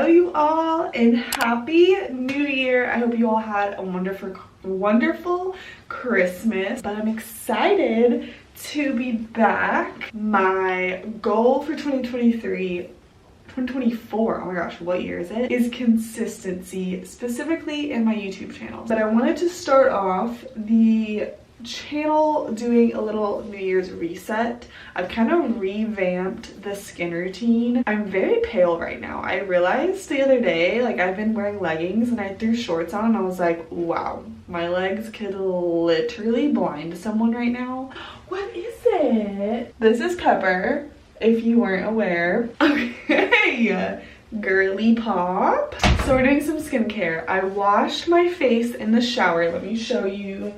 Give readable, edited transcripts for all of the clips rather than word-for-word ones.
Hello you all and happy new year. I hope you all had a wonderful Christmas, but I'm excited to be back. My goal for 2024, oh my gosh, what year is it? Is consistency, specifically in my YouTube channel. But I wanted to start off the channel doing a little New Year's reset. I've kind of revamped the skin routine. I'm very pale right now. I realized the other day, like, I've been wearing leggings and I threw shorts on and I was like, wow, my legs could literally blind someone right now. What is it? This is Pepper, if you weren't aware. Okay, girly pop. So we're doing some skincare. I washed my face in the shower. Let me show you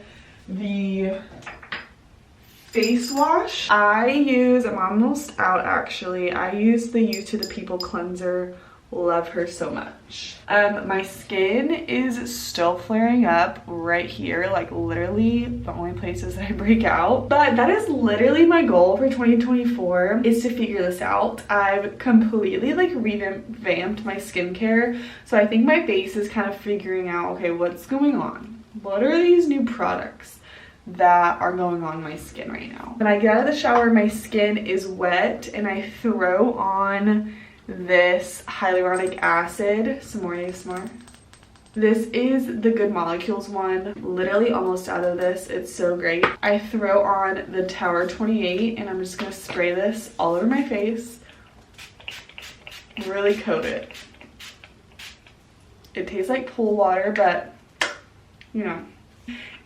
the face wash. I'm almost out actually. I use the You to the People cleanser. Love her so much. My skin is still flaring up right here, like literally the only places that I break out. But that is literally my goal for 2024, is to figure this out. I've completely like revamped my skincare. So I think my face is kind of figuring out, okay, what's going on? What are these new products that are going on my skin right now? When I get out of the shower, my skin is wet and I throw on this hyaluronic acid. Some more ASMR. This is the Good Molecules one. Literally almost out of this. It's so great. I throw on the Tower 28 and I'm just gonna spray this all over my face. Really coat it. It tastes like pool water, but you know.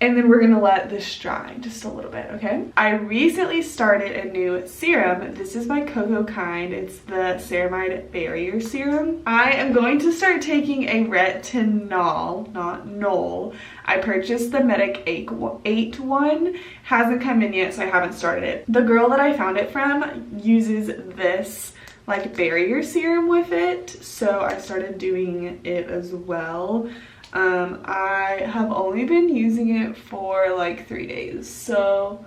And then we're gonna let this dry just a little bit, okay? I recently started a new serum. This is my Cocoa kind. It's the Ceramide Barrier Serum. I am going to start taking a retinol, not Knoll. I purchased the Medic 8 one. Hasn't come in yet, so I haven't started it. The girl that I found it from uses this like barrier serum with it, so I started doing it as well. I have only been using it for like 3 days, so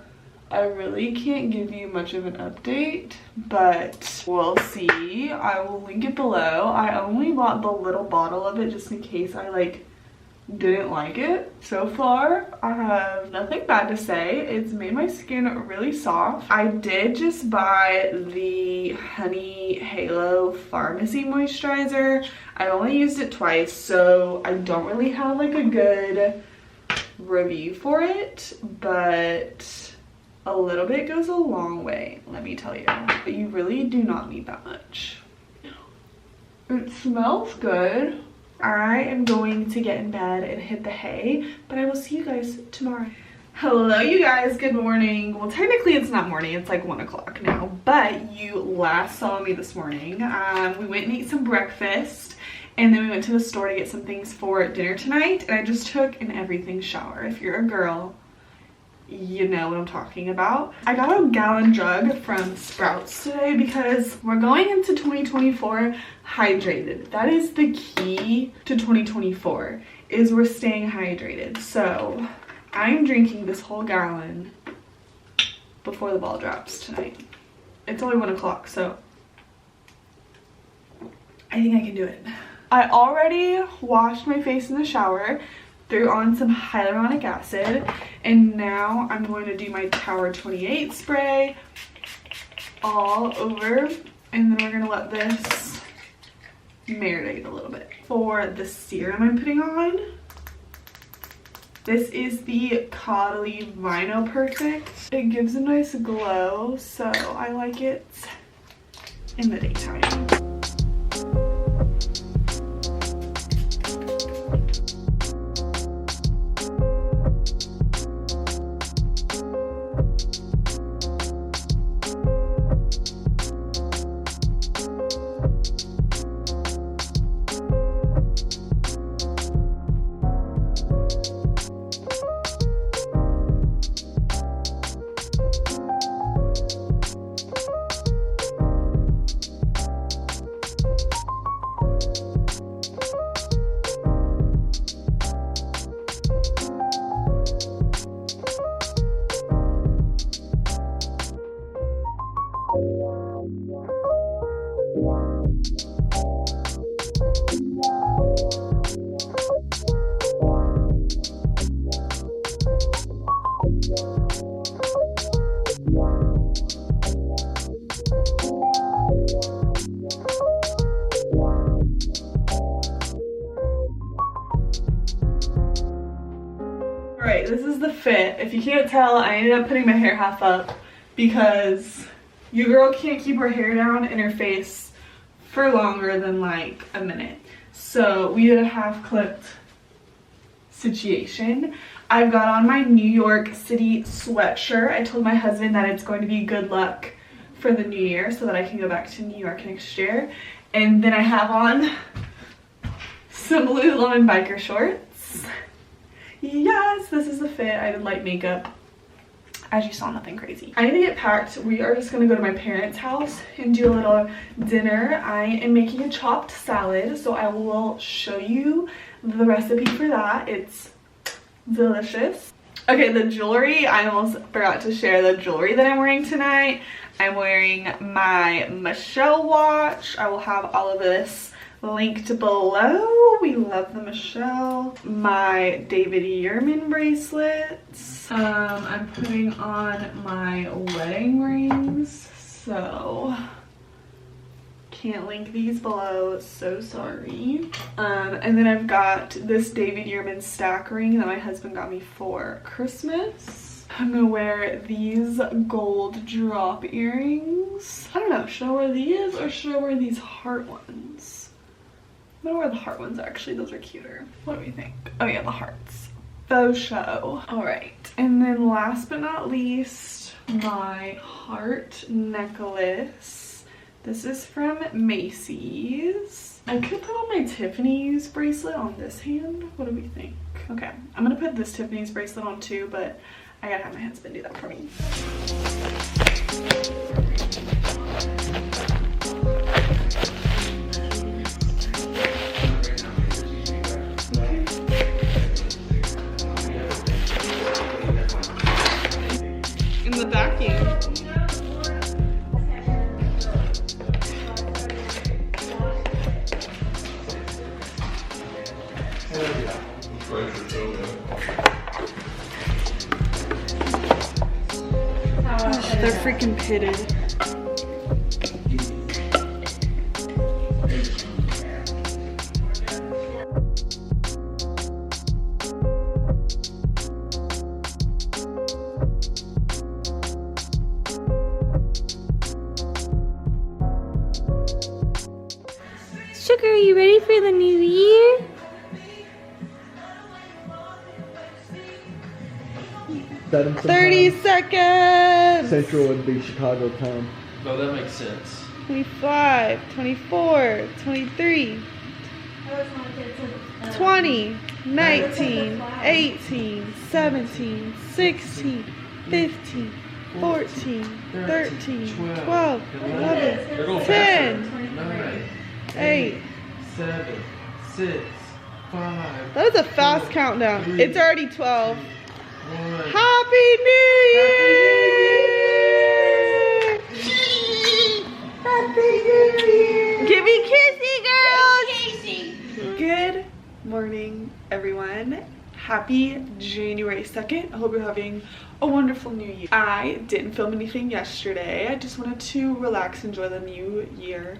I really can't give you much of an update, but we'll see. I will link it below. I only bought the little bottle of it just in case I like didn't like it. So far, I have nothing bad to say. It's made my skin really soft. I did just buy the Honey Halo Pharmacy Moisturizer. I only used it twice, so I don't really have like a good review for it, but a little bit goes a long way, let me tell you. But you really do not need that much. It smells good. I am going to get in bed and hit the hay, but I will see you guys tomorrow. Hello you guys, good morning. Well, technically it's not morning, it's like 1 o'clock now, but you last saw me this morning. We went and ate some breakfast, and then we went to the store to get some things for dinner tonight, and I just took an everything shower. If you're a girl, you know what I'm talking about. I got a gallon jug from Sprouts today because we're going into 2024 hydrated. That is the key to 2024, is we're staying hydrated. So I'm drinking this whole gallon before the ball drops tonight. It's only 1 o'clock, so I think I can do it. I already washed my face in the shower, threw on some hyaluronic acid, and now I'm going to do my Tower 28 spray all over, and then we're gonna let this marinate a little bit. For the serum I'm putting on, this is the Caudalie Vino Perfect. It gives a nice glow, so I like it in the daytime. Okay, this is the fit. If you can't tell, I ended up putting my hair half up because your girl can't keep her hair down in her face for longer than like a minute. So we did a half clipped situation. I've got on my New York City sweatshirt. I told my husband that it's going to be good luck for the new year so that I can go back to New York next year. And then I have on some Lululemon biker shorts. Yes, this is the fit. I did light makeup. As you saw, nothing crazy. I need to get packed. We are just gonna go to my parents' house and do a little dinner. I am making a chopped salad, so I will show you the recipe for that. It's delicious. Okay, the jewelry, I almost forgot to share the jewelry that I'm wearing tonight. I'm wearing my Michelle watch. I will have all of this linked below. We love the Michelle. My David Yurman bracelets. I'm putting on my wedding rings, so can't link these below, so sorry. And then I've got this David Yurman stack ring that my husband got me for Christmas. I'm gonna wear these gold drop earrings. I don't know, should I wear these or should I wear these heart ones? I'm gonna wear the heart ones actually, those are cuter. What do we think? Oh yeah, the hearts. Faux show. All right, and then last but not least, my heart necklace. This is from Macy's. I could put on my Tiffany's bracelet on this hand. What do we think? Okay, I'm gonna put this Tiffany's bracelet on too, but I gotta have my husband do that for me. In the vacuum. They're freaking pitted. Sugar, are you ready for the new year? Set 'em some 30 time. seconds! Central would be Chicago time. No, that makes sense. 25, 24, 23, 20, 19, 18, 17, 16, 15, 14, 13, 12, 11, 10, 9, 8. 7, 6, 5. That was a fast countdown. 3, It's already 12. 1. Happy New Year! Happy New Year! Give me kissy, girls! Good morning, everyone. Happy January 2nd. I hope you're having a wonderful new year. I didn't film anything yesterday. I just wanted to relax, enjoy the new year.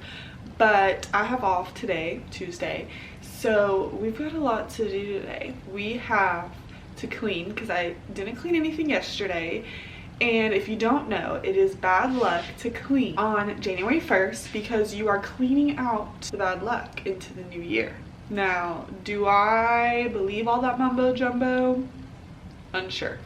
But I have off today, Tuesday. So we've got a lot to do today. We have to clean because I didn't clean anything yesterday, and if you don't know, it is bad luck to clean on January 1st because you are cleaning out the bad luck into the new year. Now, do I believe all that mumbo jumbo? Unsure,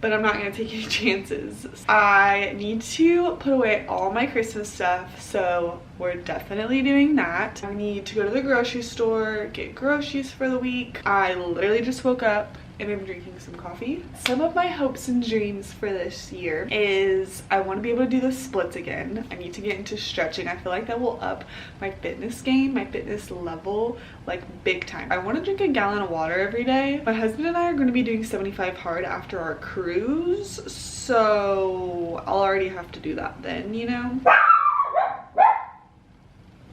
but I'm not gonna take any chances. I need to put away all my Christmas stuff, so we're definitely doing that. I need to go to the grocery store, get groceries for the week. I literally just woke up and I'm drinking some coffee. Some of my hopes and dreams for this year is I want to be able to do the splits again. I need to get into stretching. I feel like that will up my fitness game, my fitness level, like big time. I want to drink a gallon of water every day. My husband and I are going to be doing 75 hard after our cruise, so I'll already have to do that then, you know?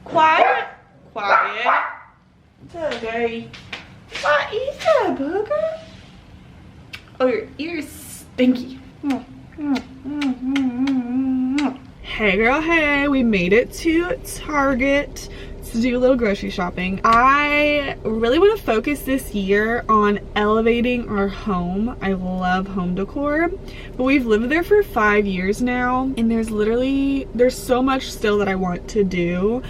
Quiet, quiet. Okay. What is that, booger? Oh, your ears stinky. Hey girl, hey, we made it to Target to do a little grocery shopping. I really want to focus this year on elevating our home. I love home decor, but we've lived there for 5 years now, and there's so much still that I want to do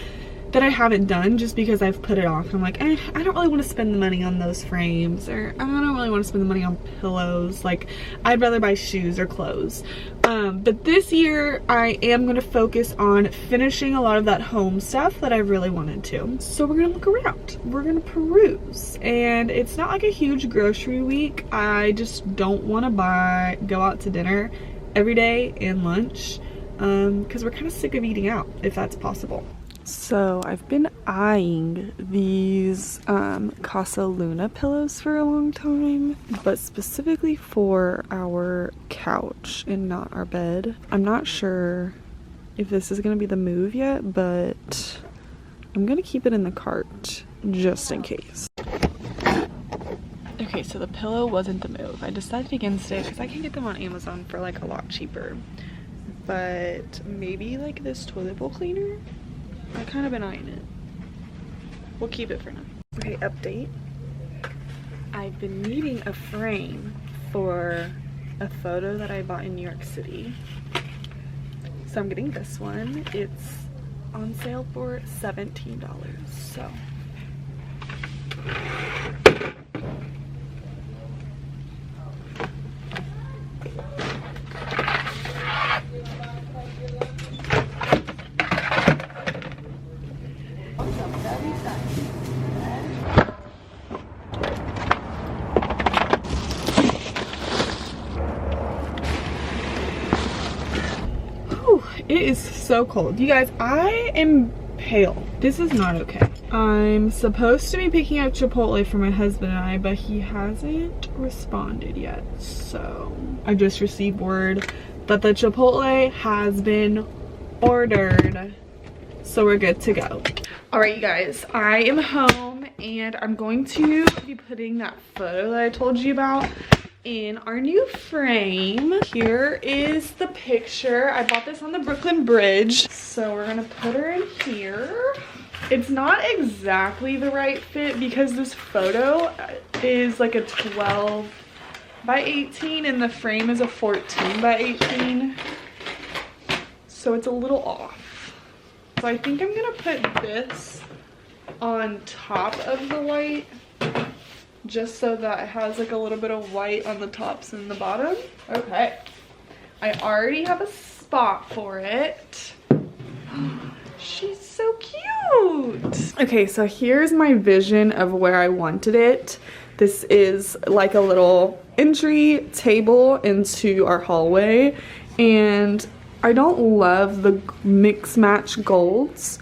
that I haven't done just because I've put it off. I'm like, I don't really want to spend the money on those frames, or I don't really want to spend the money on pillows. Like, I'd rather buy shoes or clothes. But this year I am going to focus on finishing a lot of that home stuff that I really wanted to. So we're going to look around. We're going to peruse. And it's not like a huge grocery week. I just don't want to go out to dinner every day and lunch because we're kind of sick of eating out, if that's possible. So I've been eyeing these Casa Luna pillows for a long time, but specifically for our couch and not our bed. I'm not sure if this is gonna be the move yet, but I'm gonna keep it in the cart just in case. Okay, so the pillow wasn't the move. I decided against it because I can get them on Amazon for like a lot cheaper. But maybe like this toilet bowl cleaner? I've kind of been eyeing it. We'll keep it for now. Okay, update. I've been needing a frame for a photo that I bought in New York City. So I'm getting this one. It's on sale for $17. So. It is so cold. You guys, I am pale. This is not okay. I'm supposed to be picking up Chipotle for my husband and I, but he hasn't responded yet. So I just received word that the Chipotle has been ordered. So we're good to go. All right, you guys, I am home and I'm going to be putting that photo that I told you about in our new frame. Here is the picture. I bought this on the Brooklyn Bridge. So we're gonna put her in here. It's not exactly the right fit because this photo is like a 12 by 18 and the frame is a 14 by 18. So it's a little off. So I think I'm gonna put this on top of the white, just so that it has like a little bit of white on the tops and the bottom. Okay, I already have a spot for it. She's so cute. Okay, so here's my vision of where I wanted it. This is like a little entry table into our hallway, and I don't love the mix match golds.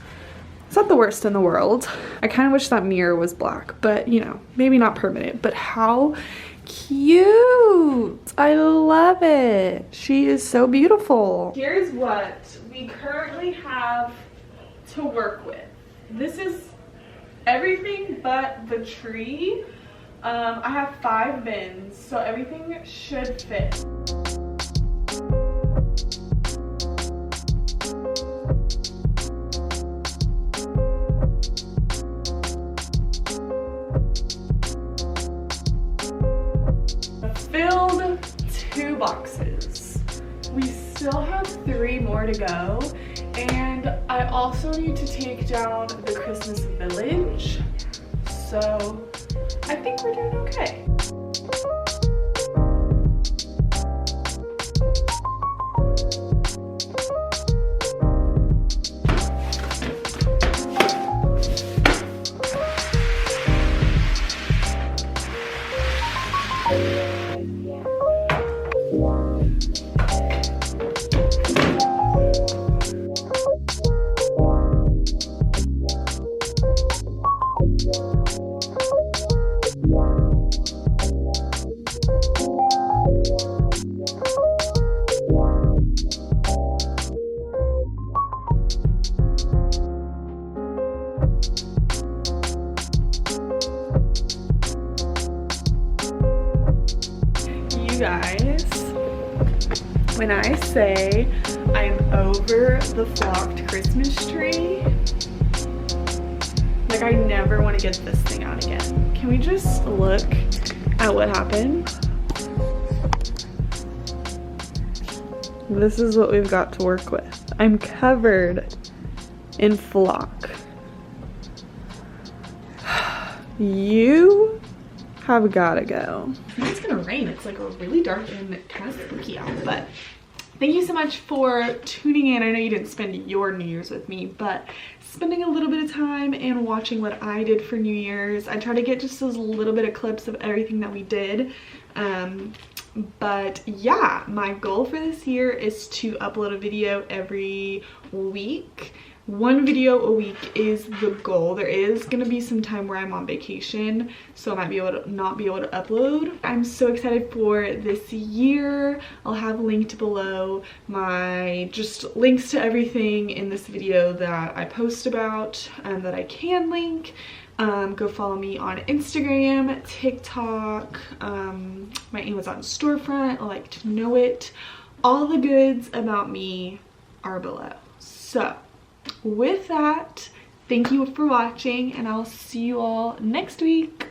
It's not the worst in the world. I kind of wish that mirror was black, but you know, maybe not permanent. But how cute! I love it. She is so beautiful. Here's what we currently have to work with. This is everything but the tree. I have 5 bins, so everything should fit. Filled 2 boxes. We still have 3 more to go, and I also need to take down the Christmas village, so I think we're doing okay. Guys, when I say I'm over the flocked Christmas tree, Like, I never want to get this thing out again. Can we just look at what happened? This is what we've got to work with. I'm covered in flock. You have gotta go. It's gonna rain. It's like really dark and kind of spooky out, but thank you so much for tuning in. I know you didn't spend your New Year's with me, but spending a little bit of time and watching what I did for New Year's. I try to get just those little bit of clips of everything that we did. But yeah, my goal for this year is to upload a video every week. 1 video a week is the goal. There is gonna be some time where I'm on vacation, so I might be able to not be able to upload. I'm so excited for this year. I'll have linked below my just links to everything in this video that I post about and that I can link. Go follow me on Instagram, TikTok, my Amazon storefront, Liketoknow.it. All the goods about me are below. So with that, thank you for watching, and I'll see you all next week.